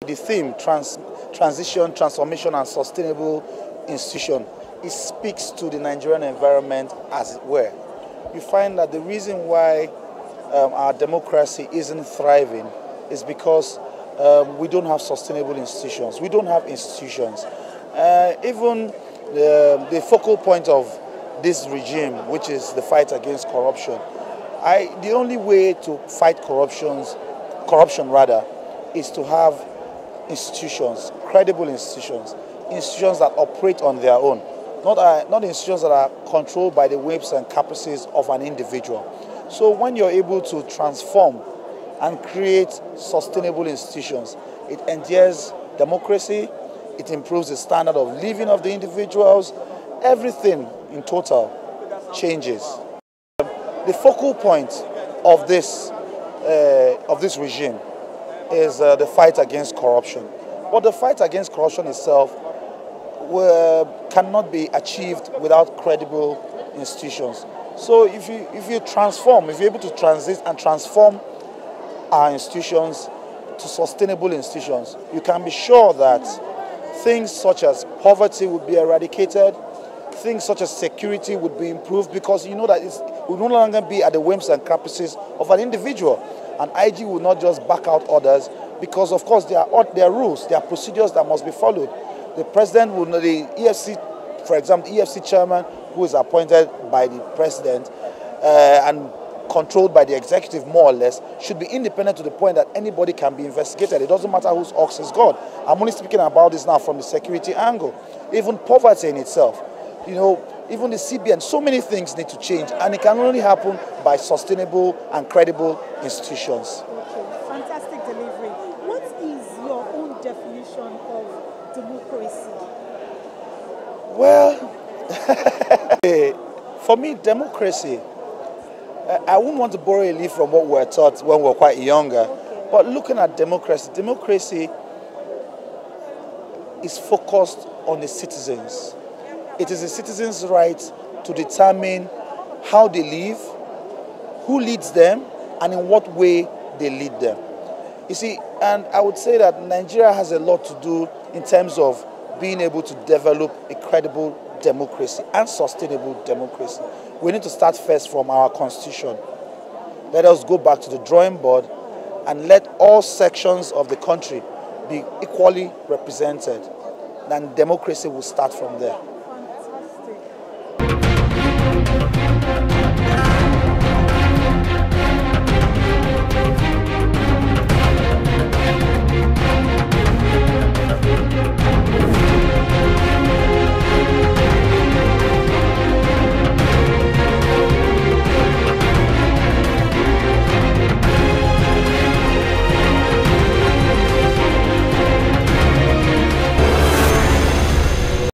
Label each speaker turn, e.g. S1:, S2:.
S1: The theme, transition, transformation and sustainable institution, it speaks to the Nigerian environment as it were. You find that the reason why our democracy isn't thriving is because we don't have sustainable institutions. We don't have institutions. Even the focal point of this regime, which is the fight against corruption, the only way to fight corruption is to have institutions, credible institutions, institutions that operate on their own, not institutions that are controlled by the whims and caprices of an individual. So when you're able to transform and create sustainable institutions, it endears democracy, it improves the standard of living of the individuals, everything in total changes. The focal point of this regime is the fight against corruption. But the fight against corruption itself cannot be achieved without credible institutions. So if you transform, if you're able to transit and transform our institutions to sustainable institutions, you can be sure that things such as poverty would be eradicated, things such as security would be improved, because you know that it will no longer be at the whims and caprices of an individual. An IG will not just back out orders, because of course there are rules, there are procedures that must be followed. The president will know, the EFC, for example, the EFC chairman, who is appointed by the president and controlled by the executive more or less, should be independent to the point that anybody can be investigated. It doesn't matter whose ox is God. I'm only speaking about this now from the security angle. Even poverty in itself, you know, even the CBN, so many things need to change, and it can only happen by sustainable and credible institutions.
S2: Okay, fantastic delivery. What is your own definition of democracy?
S1: Well, for me, democracy, I wouldn't want to borrow a leaf from what we were taught when we were quite younger,
S2: okay.
S1: But looking at democracy is focused on the citizens. It is the citizens' right to determine how they live, who leads them, and in what way they lead them. You see, and I would say that Nigeria has a lot to do in terms of being able to develop a credible democracy and sustainable democracy. We need to start first from our constitution. Let us go back to the drawing board and let all sections of the country be equally represented. Then democracy will start from there.